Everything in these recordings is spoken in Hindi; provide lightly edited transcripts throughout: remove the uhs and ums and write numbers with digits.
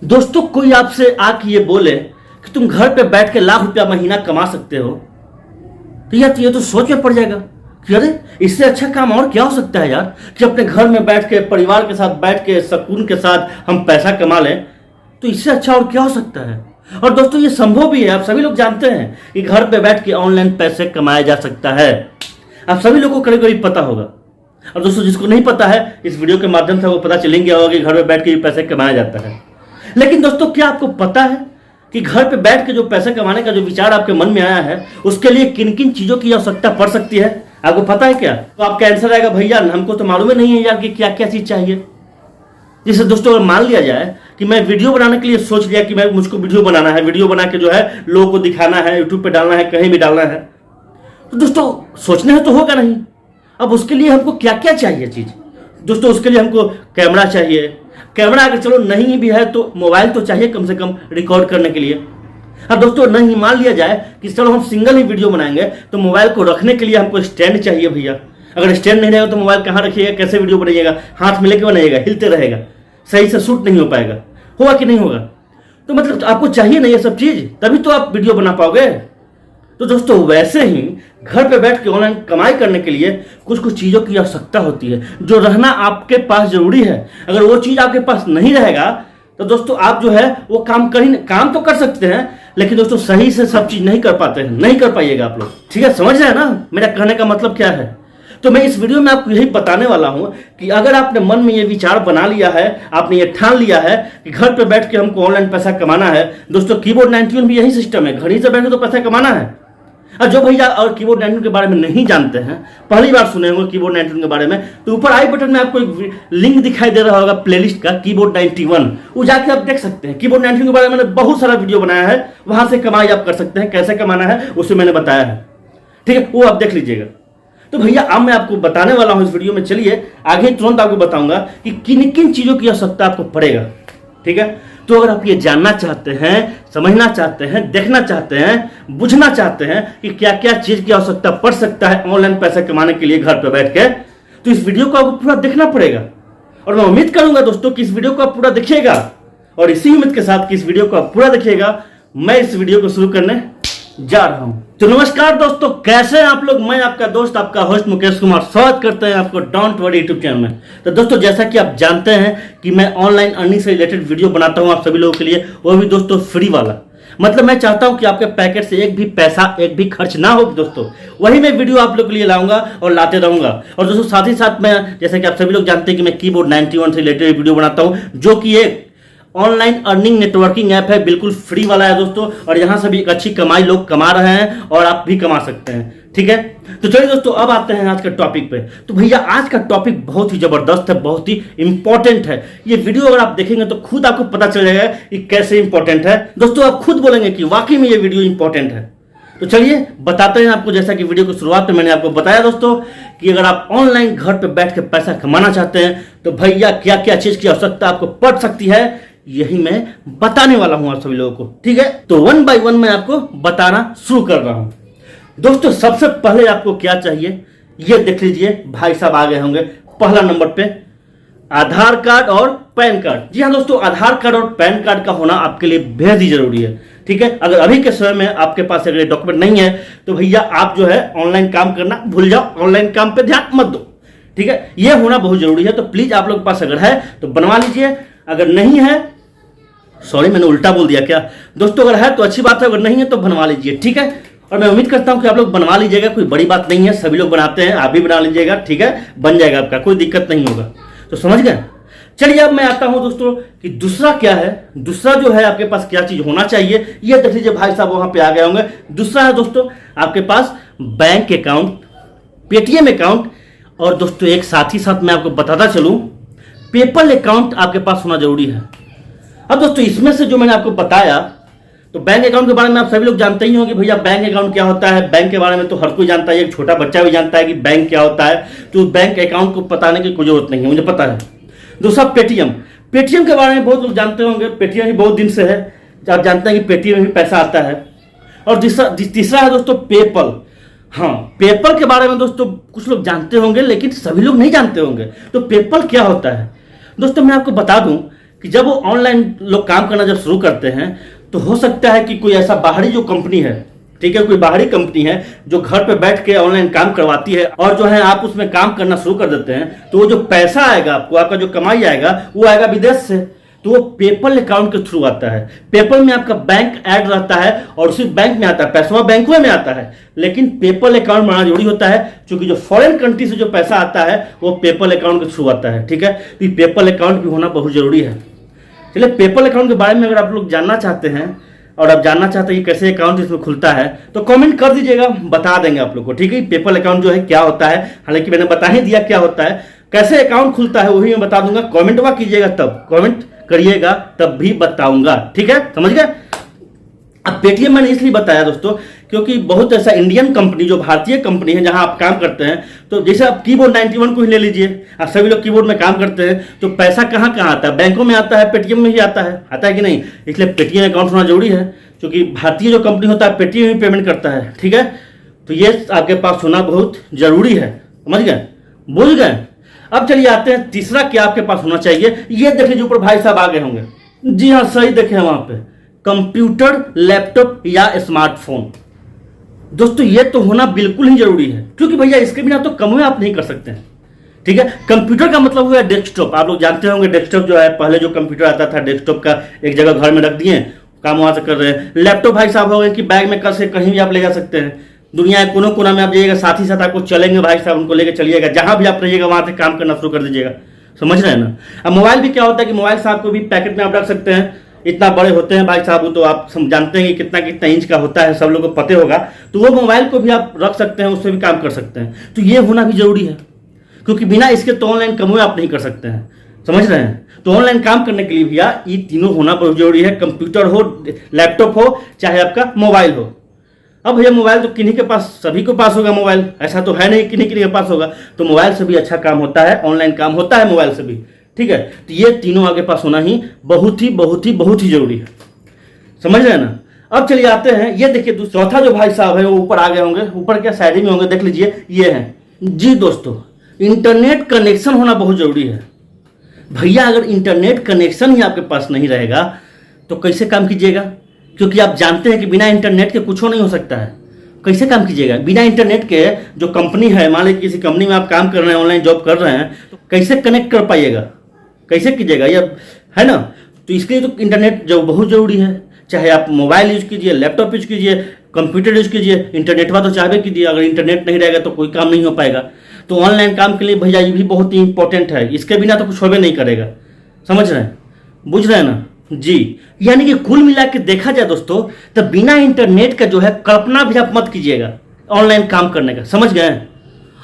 दोस्तों, कोई आपसे आके ये बोले कि तुम घर पे बैठ के लाख रुपया महीना कमा सकते हो, तो यार ये तो सोच में पड़ जाएगा कि अरे इससे अच्छा काम और क्या हो सकता है यार, कि अपने घर में बैठ के परिवार के साथ बैठ के सुकून के साथ हम पैसा कमा लें। तो इससे अच्छा और क्या हो सकता है। और दोस्तों, ये संभव भी है। आप सभी लोग जानते हैं कि घर पे बैठ के ऑनलाइन पैसे कमाया जा सकता है। आप सभी लोगों को करीब करीब पता होगा। और दोस्तों, जिसको नहीं पता है, इस वीडियो के माध्यम से वो पता चलेंगे होगा कि घर पे बैठ के भी पैसे कमाया जाता है। लेकिन दोस्तों, क्या आपको पता है कि घर पे बैठ के जो पैसे कमाने का जो विचार आपके मन में आया है, उसके लिए किन किन चीजों की आवश्यकता पड़ सकती है? आपको पता है क्या? तो आपका आंसर आएगा, भैया हमको तो मालूम ही नहीं है यार कि क्या क्या चीज चाहिए। जिसे दोस्तों अगर मान लिया जाए कि मैं वीडियो बनाने के लिए सोच लिया कि मुझको वीडियो बनाना है, वीडियो बना के जो है लोगों को दिखाना है, यूट्यूब पे डालना है, कहीं भी डालना है, तो दोस्तों सोचने है तो होगा नहीं। अब उसके लिए हमको क्या क्या चाहिए चीज? दोस्तों, उसके लिए हमको कैमरा चाहिए। कैमरा अगर चलो नहीं भी है तो मोबाइल तो चाहिए कम से कम रिकॉर्ड करने के लिए। अब दोस्तों, नहीं मान लिया जाए कि चलो हम सिंगल ही वीडियो बनाएंगे, तो मोबाइल को रखने के लिए हमको स्टैंड चाहिए भैया। अगर स्टैंड नहीं रहेगा तो मोबाइल कहाँ रखिएगा, कैसे वीडियो बनाइएगा? हाथ में लेके बनाइएगा, हिलते रहेगा, सही से शूट नहीं हो पाएगा। होगा कि नहीं होगा? तो मतलब आपको चाहिए ना ये सब चीज, तभी तो आप वीडियो बना पाओगे। तो दोस्तों, वैसे ही घर पे बैठ के ऑनलाइन कमाई करने के लिए कुछ कुछ चीजों की आवश्यकता होती है, जो रहना आपके पास जरूरी है। अगर वो चीज आपके पास नहीं रहेगा तो दोस्तों आप जो है वो काम तो कर सकते हैं, लेकिन दोस्तों सही से सब चीज नहीं कर पाते हैं, नहीं कर पाइएगा आप लोग। ठीक है, समझ रहे हैं ना मेरा कहने का मतलब क्या है? तो मैं इस वीडियो में आपको यही बताने वाला हूं कि अगर आपने मन में ये विचार बना लिया है, आपने ये ठान लिया है कि घर पे बैठ के हमको ऑनलाइन पैसा कमाना है। दोस्तों, कीबोर्ड 91 भी यही सिस्टम है, घर ही से बैठ के तो पैसा कमाना है। और जो भैया और कीबोर्ड 91 के बारे में नहीं जानते हैं, पहली बार सुने होंगे कीबोर्ड 91 के बारे में, तो ऊपर आई बटन में आपको एक लिंक दिखाई दे रहा होगा प्लेलिस्ट का, कीबोर्ड 91, वो जाके आप देख सकते हैं। कीबोर्ड 91 के बारे में मैंने बहुत सारा वीडियो बनाया है, वहां से कमाई आप कर सकते हैं, कैसे कमाना है उसे मैंने बताया है। ठीक है, वो आप देख लीजिएगा। तो भैया अब मैं आपको बताने वाला हूं इस वीडियो में, चलिए आगे तुरंत आपको बताऊंगा कि किन किन चीजों की आवश्यकता आपको पड़ेगा। ठीक है, तो अगर आप ये जानना चाहते हैं, समझना चाहते हैं, देखना चाहते हैं, बुझना चाहते हैं कि क्या क्या चीज की आवश्यकता पड़ सकता है ऑनलाइन पैसा कमाने के लिए घर पर बैठ के, तो इस वीडियो को आपको पूरा देखना पड़ेगा। और मैं उम्मीद करूंगा दोस्तों कि इस वीडियो को आप पूरा देखिएगा, और इसी उम्मीद के साथ कि इस वीडियो को आप पूरा देखिएगा, मैं इस वीडियो को शुरू करने जा रहा हूं। तो नमस्कार दोस्तों, कैसे हैं आप लोग? मैं आपका दोस्त, आपका होस्ट मुकेश कुमार, स्वागत करते हैं आपको डोंट वरी यूट्यूब चैनल में। तो दोस्तों, जैसा कि आप जानते हैं कि मैं ऑनलाइन अर्निंग से रिलेटेड वीडियो बनाता हूं आप सभी लोगों के लिए, वो भी दोस्तों फ्री वाला। मतलब मैं चाहता हूं कि आपके पैकेट से एक भी पैसा, एक भी खर्च ना हो दोस्तों, वही मैं वीडियो आप लोगों के लिए लाऊंगा और लाते रहूंगा। और दोस्तों साथ ही साथ मैं, जैसा कि आप सभी लोग जानते हैं कि मैं कीबोर्ड 91 से रिलेटेड वीडियो बनाता हूं, जो कि एक ऑनलाइन अर्निंग नेटवर्किंग ऐप है, बिल्कुल फ्री वाला है दोस्तों। और यहां से भी एक अच्छी कमाई लोग कमा रहे हैं और आप भी कमा सकते हैं। ठीक है, तो चलिए दोस्तों अब आते हैं आज के टॉपिक पे। तो भैया आज का टॉपिक बहुत ही जबरदस्त है, बहुत ही इंपॉर्टेंट है। ये वीडियो अगर आप देखेंगे तो खुद आपको पता चल जाएगा कि कैसे इंपॉर्टेंट है। दोस्तों आप खुद बोलेंगे कि वाकई में ये वीडियो इंपॉर्टेंट है। तो चलिए बताते हैं आपको। जैसा कि वीडियो की शुरुआत में मैंने आपको बताया दोस्तों कि अगर आप ऑनलाइन घर पे बैठ के पैसा कमाना चाहते हैं तो भैया क्या क्या चीज की आवश्यकता आपको पड़ सकती है, यही मैं बताने वाला हूं आप सभी लोगों को। ठीक है, तो वन बाय वन मैं आपको बताना शुरू कर रहा हूं। दोस्तों सबसे पहले आपको क्या चाहिए, ये देख लीजिए, भाई साहब आ गए होंगे पहला नंबर पे, आधार कार्ड और पैन कार्ड। जी हाँ दोस्तों, आधार कार्ड और पैन कार्ड का होना आपके लिए बेहद ही जरूरी है। ठीक है, अगर अभी के समय में आपके पास अगर डॉक्यूमेंट नहीं है तो भैया आप जो है ऑनलाइन काम करना भूल जाओ, ऑनलाइन काम पे ध्यान मत दो। ठीक है, ये होना बहुत जरूरी है। तो प्लीज आप लोग के पास अगर है तो बनवा लीजिए, अगर नहीं है, सॉरी मैंने उल्टा बोल दिया क्या दोस्तों, अगर है तो अच्छी बात है, अगर नहीं है तो बनवा लीजिए। ठीक है, और मैं उम्मीद करता हूं कि आप लोग बनवा लीजिएगा, कोई बड़ी बात नहीं है, सभी लोग बनाते हैं, आप भी बना लीजिएगा। ठीक है, बन जाएगा आपका, कोई दिक्कत नहीं होगा। तो समझ गए? चलिए अब मैं आता हूं दोस्तों कि दूसरा क्या है। दूसरा जो है आपके पास क्या चीज होना चाहिए, ये देख लीजिए, भाई साहब वहां पे आ गए होंगे। दूसरा है दोस्तों आपके पास बैंक अकाउंट, पेटीएम अकाउंट, और दोस्तों एक साथ ही साथ मैं आपको बताता चलूं, पेपल अकाउंट आपके पास होना जरूरी है। अब दोस्तों इसमें से जो मैंने आपको बताया, तो बैंक अकाउंट के बारे में आप सभी लोग जानते ही होंगे भैया बैंक अकाउंट क्या होता है। बैंक के बारे में तो हर कोई जानता है, एक छोटा बच्चा भी जानता है कि बैंक क्या होता है। तो बैंक अकाउंट को बताने की कोई जरूरत नहीं है, मुझे पता है। दूसरा पेटीएम, पेटीएम के बारे में बहुत लोग जानते होंगे, पेटीएम भी बहुत दिन से है, आप जानते हैं कि पेटीएम में भी पैसा आता है। और तीसरा है दोस्तों पेपल। हाँ, पेपल के बारे में दोस्तों कुछ लोग जानते होंगे लेकिन सभी लोग नहीं जानते होंगे। तो पेपल क्या होता है दोस्तों, मैं आपको बता दूं कि जब वो ऑनलाइन लोग काम करना जब शुरू करते हैं तो हो सकता है कि कोई ऐसा बाहरी जो कंपनी है, ठीक है, कोई बाहरी कंपनी है जो घर पे बैठ के ऑनलाइन काम करवाती है और जो है आप उसमें काम करना शुरू कर देते हैं, तो वो जो पैसा आएगा आपको, आपका जो कमाई आएगा वो आएगा विदेश से। तो वो पेपल अकाउंट के थ्रू आता है। पेपल में आपका बैंक ऐड रहता है और उसी बैंक में आता है पैसा, बैंकों में आता है, लेकिन पेपल अकाउंट बनाना जरूरी होता है क्योंकि जो फॉरेन कंट्री से जो पैसा आता है वो पेपल अकाउंट के थ्रू आता है। ठीक है, तो पेपल अकाउंट भी होना बहुत जरूरी है। चलिए, पेपल अकाउंट के बारे में अगर आप लोग जानना चाहते हैं और आप जानना चाहते हैं कि कैसे अकाउंट इसमें खुलता है तो कमेंट कर दीजिएगा, बता देंगे आप लोग को। ठीक है, पेपल अकाउंट जो है क्या होता है, हालांकि मैंने बता ही दिया क्या होता है, कैसे अकाउंट खुलता है वही मैं बता दूंगा। कमेंट कीजिएगा, तब कमेंट करिएगा तब भी बताऊंगा। ठीक है, समझ गए। अब पेटीएम मैंने इसलिए बताया दोस्तों क्योंकि बहुत ऐसा इंडियन कंपनी जो भारतीय कंपनी है जहां आप काम करते हैं, तो जैसे आप कीबोर्ड 91 को ही ले लीजिए, आप सभी लोग कीबोर्ड में काम करते हैं, तो पैसा कहां कहां आता है, बैंकों में आता है, पेटीएम में ही आता है कि नहीं। इसलिए पेटीएम अकाउंट होना जरूरी है क्योंकि भारतीय जो कंपनी होता है पेटीएम ही पेमेंट करता है। ठीक है, तो ये आपके पास होना बहुत जरूरी है, समझ गए, बुझ गए। अब चलिए आते हैं तीसरा क्या आपके पास होना चाहिए। ये देख लीजिए ऊपर भाई साहब आ गए होंगे, जी हाँ सही देखे वहां पे, कंप्यूटर, लैपटॉप या स्मार्टफोन। दोस्तों ये तो होना बिल्कुल ही जरूरी है क्योंकि भैया इसके बिना तो कमाई आप नहीं कर सकते हैं। ठीक है, कंप्यूटर का मतलब हुआ डेस्कटॉप। आप लोग जानते होंगे डेस्कटॉप जो है, पहले जो कंप्यूटर आता था डेस्कटॉप का एक जगह घर में रख दिए, काम वहां से कर रहे हैं। लैपटॉप भाई साहब हो गए कि बैग में कसे कहीं भी आप ले जा सकते हैं, दुनिया के कोना में आप जाइएगा, साथ ही साथ आपको चलेंगे भाई साहब, उनको लेकर चलिएगा, जहां भी आप रहिएगा वहां से काम करना शुरू कर दीजिएगा। समझ रहे हैं ना। अब मोबाइल भी क्या होता है कि मोबाइल साहब को भी पैकेट में आप रख सकते हैं, इतना बड़े होते हैं भाई साहब, तो आप जानते हैं कि कितना कितना इंच का होता है, सब लोगों को पता होगा, तो वो मोबाइल को भी आप रख सकते हैं, उससे भी काम कर सकते हैं। तो ये होना भी जरूरी है क्योंकि बिना इसके तो ऑनलाइन कमाई आप नहीं कर सकते हैं, समझ रहे हैं। तो ऑनलाइन काम करने के लिए भैया ये तीनों होना बहुत जरूरी है, कंप्यूटर हो, लैपटॉप हो, चाहे आपका मोबाइल हो। अब भैया मोबाइल तो किन्हीं के पास, सभी के पास होगा मोबाइल, ऐसा तो है नहीं किन्हीं किन्हीं के पास होगा, तो मोबाइल से भी अच्छा काम होता है, ऑनलाइन काम होता है मोबाइल से भी। ठीक है, तो ये तीनों आपके पास होना ही बहुत ही जरूरी है, समझ रहे हैं ना। अब चलिए आते हैं, ये देखिए चौथा जो भाई साहब है वो ऊपर आ गए होंगे, ऊपर क्या साइड में होंगे, देख लीजिए ये है जी दोस्तों, इंटरनेट कनेक्शन होना बहुत जरूरी है। भैया अगर इंटरनेट कनेक्शन ही आपके पास नहीं रहेगा तो कैसे काम कीजिएगा, क्योंकि आप जानते हैं कि बिना इंटरनेट के कुछ नहीं हो सकता है। कैसे काम कीजिएगा बिना इंटरनेट के। जो कंपनी है, मान लीजिए किसी कंपनी में आप काम कर रहे हैं, ऑनलाइन जॉब कर रहे हैं, तो कैसे कनेक्ट कर पाइएगा, कैसे कीजिएगा, ये है ना। तो इसके लिए तो इंटरनेट जो बहुत जरूरी है, चाहे आप मोबाइल यूज कीजिए, लैपटॉप यूज कीजिए, कंप्यूटर यूज कीजिए, इंटरनेट तो चाहबे कीजिए। अगर इंटरनेट नहीं रहेगा तो कोई काम नहीं हो पाएगा। तो ऑनलाइन काम के लिए भैया ये भी बहुत ही इंपॉर्टेंट है, इसके बिना तो कुछ होबे नहीं करेगा, समझ रहे हैं, बुझ रहे हैं ना जी। यानी कि कुल मिला के देखा जाए दोस्तों, तो बिना इंटरनेट का जो है कल्पना भी आप मत कीजिएगा ऑनलाइन काम करने का, समझ गए।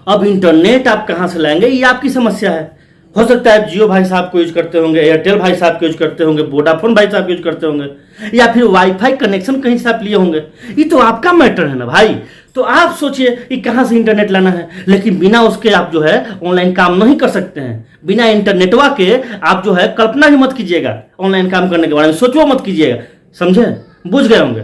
अब इंटरनेट आप कहां से लाएंगे ये आपकी समस्या है। हो सकता है जियो भाई साहब को यूज करते होंगे, एयरटेल भाई साहब को यूज करते होंगे, वोडाफोन भाई साहब यूज करते होंगे, या फिर वाईफाई कनेक्शन कहीं से आप लिए होंगे। ये तो आपका मैटर है ना भाई। तो आप सोचिए कि कहां से इंटरनेट लाना है, लेकिन बिना उसके आप जो है ऑनलाइन काम नहीं कर सकते हैं। बिना इंटरनेटवा के आप जो है कल्पना ही मत कीजिएगा ऑनलाइन काम करने के बारे में, सोचो मत कीजिएगा, समझे, बुझ गए होंगे।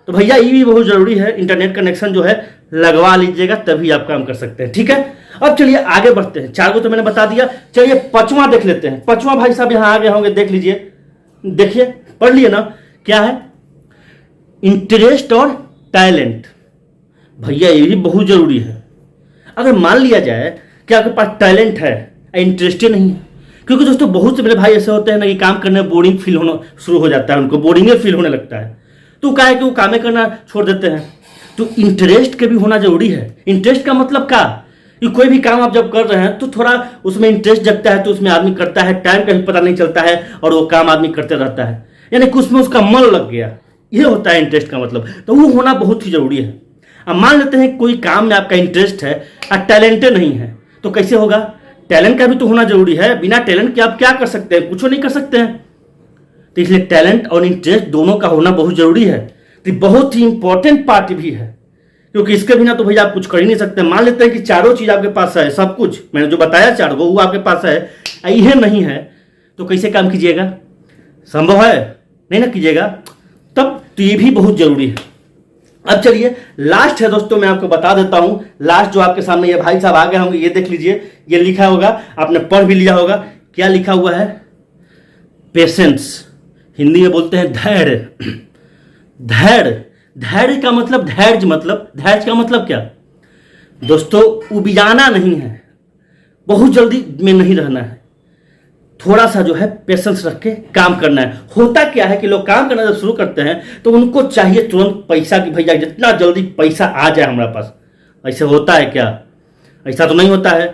तो भैया ये भी बहुत जरूरी है, इंटरनेट कनेक्शन जो है लगवा लीजिएगा तभी आप काम कर सकते हैं। ठीक है, अब चलिए आगे बढ़ते हैं। चार को तो मैंने बता दिया, चलिए पांचवा देख लेते हैं। पांचवा भाई साहब यहाँ आगे होंगे, देख लीजिए, देखिए पढ़ लिए ना, क्या है, इंटरेस्ट और टैलेंट। भैया ये भी बहुत जरूरी है। अगर मान लिया जाए कि आपके पास टैलेंट है, इंटरेस्ट नहीं है, क्योंकि दोस्तों बहुत से मेरे भाई ऐसे होते हैं ना कि काम करने में बोरिंग फील होना शुरू हो जाता है, उनको बोरिंग फील होने लगता है, तो क्या है कि वो कामें करना छोड़ देते हैं। तो इंटरेस्ट के भी होना जरूरी है। इंटरेस्ट का मतलब क्या, कि कोई भी काम आप जब कर रहे हैं तो थोड़ा उसमें इंटरेस्ट जगता है, तो उसमें आदमी करता है, टाइम का भी पता नहीं चलता है और वो काम आदमी करते रहता है, यानी कि उसमें उसका मन लग गया, ये होता है इंटरेस्ट का मतलब। तो वो होना बहुत ही जरूरी है। अब मान लेते हैं कोई काम में आपका इंटरेस्ट है और टैलेंटेड नहीं है, तो कैसे होगा, टैलेंट का भी तो होना जरूरी है। बिना टैलेंट के आप क्या कर सकते हैं, कुछ नहीं कर सकते हैं। तो इसलिए टैलेंट और इंटरेस्ट दोनों का होना बहुत जरूरी है। तो बहुत ही इंपॉर्टेंट पार्ट भी है, क्योंकि इसके बिना तो भैया आप कुछ कर ही नहीं सकते। मान लेते हैं कि चारों चीज आपके पास है, सब कुछ मैंने जो बताया चार वो आपके पास है, यह नहीं है, तो कैसे काम कीजिएगा, संभव है नहीं ना कीजिएगा तब। तो ये भी बहुत जरूरी है। अब चलिए लास्ट है दोस्तों, मैं आपको बता देता हूं, लास्ट जो आपके सामने ये भाई साहब आ गए होंगे, ये देख लीजिए, ये लिखा होगा, आपने पढ़ भी लिया होगा, क्या लिखा हुआ है, पेशेंस, हिंदी में बोलते हैं धैर्य। धैर्य, धैर्य का मतलब धैर्य का मतलब क्या दोस्तों? उबियाना नहीं है, बहुत जल्दी में नहीं रहना है, थोड़ा सा जो है पेशेंस रख के काम करना है। होता क्या है कि लोग काम करना जब शुरू करते हैं तो उनको चाहिए तुरंत पैसा, कि भैया जितना जल्दी पैसा आ जाए हमारे पास। ऐसे होता है क्या? ऐसा तो नहीं होता है।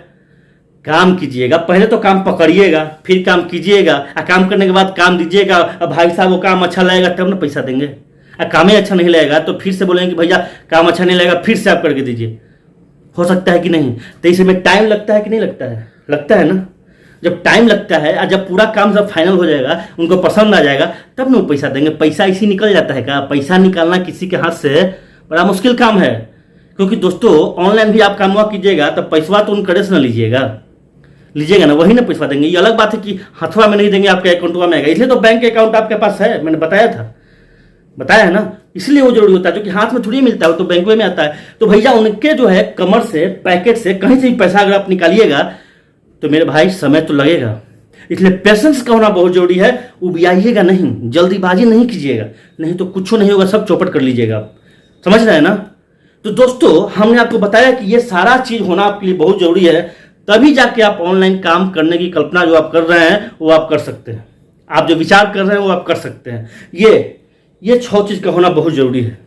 काम कीजिएगा, पहले तो काम पकड़िएगा, फिर काम कीजिएगा, और काम करने के बाद काम दीजिएगा। अब भाई साहब वो काम अच्छा लगेगा तब ना पैसा देंगे। और काम ही अच्छा नहीं लगेगा तो फिर से बोलेंगे कि भैया काम अच्छा नहीं लगेगा, फिर से आप करके दीजिए। हो सकता है कि नहीं? तो इसमें टाइम लगता है कि नहीं लगता है? लगता है ना। जब टाइम लगता है और जब पूरा काम सब फाइनल हो जाएगा, उनको पसंद आ जाएगा, तब ना वो पैसा देंगे। पैसा इसी निकल जाता है क्या? पैसा निकालना किसी के हाथ से बड़ा मुश्किल काम है। क्योंकि दोस्तों ऑनलाइन भी आप काम कीजिएगा तो पैसा तो उनकड़े से ना लीजिएगा ना, वही ना पैसा देंगे। ये अलग बात है कि हथवा में नहीं देंगे, आपके अकाउंटवा में आएगा। इसलिए तो बैंक अकाउंट आपके पास है, मैंने बताया है ना। इसलिए वो जरूरी होता है, जो कि हाथ में थोड़ी मिलता है, वो तो बैंक में आता है। तो भैया उनके जो है कमर से, पैकेट से, कहीं से भी पैसा अगर आप निकालिएगा तो मेरे भाई समय तो लगेगा। इसलिए पेशेंस का होना बहुत जरूरी है। उबियाइएगा नहीं, जल्दीबाजी नहीं कीजिएगा, नहीं तो कुछ नहीं होगा, सब चौपट कर लीजिएगा आप। समझ रहे हैं ना? तो दोस्तों हमने आपको बताया कि ये सारा चीज होना आपके लिए बहुत जरूरी है, तभी जाके आप ऑनलाइन काम करने की कल्पना जो आप कर रहे हैं वो आप कर सकते हैं। आप जो विचार कर रहे हैं वो आप कर सकते हैं। ये 6 चीज का होना बहुत जरूरी है।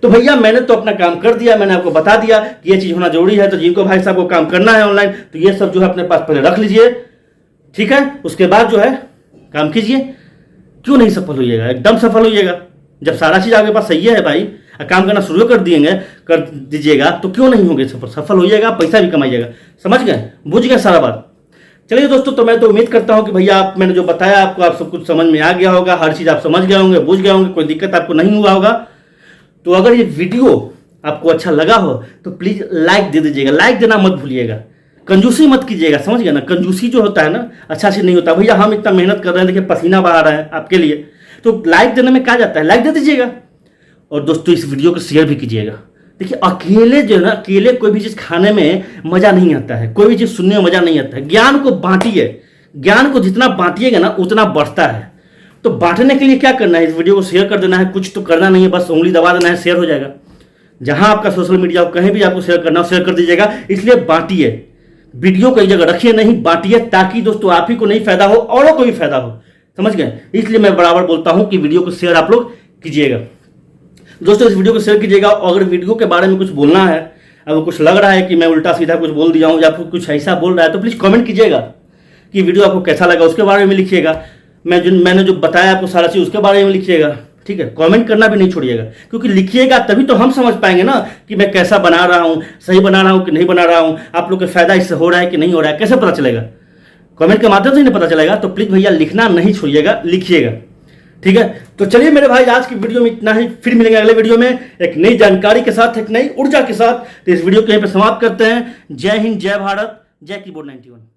तो भैया मैंने तो अपना काम कर दिया, मैंने आपको बता दिया कि ये चीज होना जरूरी है। तो जिनको भाई साहब को काम करना है ऑनलाइन, तो ये सब जो है अपने पास पहले रख लीजिए, ठीक है? उसके बाद जो है काम कीजिए। क्यों नहीं सफल होइएगा? एकदम सफल होइएगा। जब सारा चीज आपके पास सही है भाई, काम करना शुरू कर दीजिएगा, तो क्यों नहीं होंगे सफल होइएगा, पैसा भी कमाइएगा। समझ गए? बुझ गए सारा बात? चलिए दोस्तों, तो मैं तो उम्मीद करता हूं कि भैया मैंने जो बताया आपको, आप सब कुछ समझ में आ गया होगा, हर चीज आप समझ गए होंगे, बुझ गए होंगे, कोई दिक्कत आपको नहीं हुआ होगा। तो अगर ये वीडियो आपको अच्छा लगा हो तो प्लीज लाइक दे दीजिएगा। लाइक देना मत भूलिएगा, कंजूसी मत कीजिएगा। समझ गए ना? कंजूसी जो होता है ना, अच्छा से नहीं होता। भैया हम इतना मेहनत कर रहे हैं, देखिए पसीना बहा रहा है आपके लिए, तो लाइक देने में क्या जाता है? लाइक दे दीजिएगा। और दोस्तों इस वीडियो को शेयर भी कीजिएगा। देखिए अकेले जो है ना, अकेले कोई भी चीज खाने में मजा नहीं आता है, कोई भी चीज सुनने में मजा नहीं आता है। ज्ञान को बांटिए, ज्ञान को जितना बांटिएगा ना उतना बढ़ता है। तो बांटने के लिए क्या करना है? इस वीडियो को शेयर कर देना है, कुछ तो करना नहीं है, बस उंगली दबा देना है, शेयर हो जाएगा। जहां आपका सोशल मीडिया हो, कहीं भी आपको शेयर करना हो, शेयर कर दीजिएगा। इसलिए बांटिए, वीडियो को एक जगह रखिए नहीं, बांटिए, ताकि दोस्तों आप ही को नहीं फायदा हो, औरों को भी फायदा हो। समझ गए? इसलिए मैं बराबर बोलता हूं कि वीडियो को शेयर आप लोग कीजिएगा। दोस्तों इस वीडियो को शेयर कीजिएगा। अगर वीडियो के बारे में कुछ बोलना है, अगर कुछ लग रहा है कि मैं उल्टा सीधा कुछ बोल दिया हूं या फिर कुछ ऐसा बोल रहा है, तो प्लीज कमेंट कीजिएगा कि वीडियो आपको कैसा लगा, उसके बारे में लिखिएगा। मैंने जो बताया आपको सारा चीज, उसके बारे में लिखिएगा, ठीक है? कमेंट करना भी नहीं छोड़िएगा, क्योंकि लिखिएगा तभी तो हम समझ पाएंगे ना कि मैं कैसा बना रहा हूं, सही बना रहा हूं कि नहीं बना रहा हूं, आप लोग को फायदा इससे हो रहा है कि नहीं हो रहा है, कैसे पता चलेगा? कमेंट के माध्यम से नहीं पता चलेगा। तो प्लीज भैया लिखना नहीं छोड़िएगा, लिखिएगा, ठीक है? तो चलिए मेरे भाई, आज की वीडियो में इतना ही। फिर मिलेंगे अगले वीडियो में एक नई जानकारी के साथ, एक नई ऊर्जा के साथ। तो इस वीडियो को यहीं पे समाप्त करते हैं। जय हिंद, जय भारत, जय कीबोर्ड 91।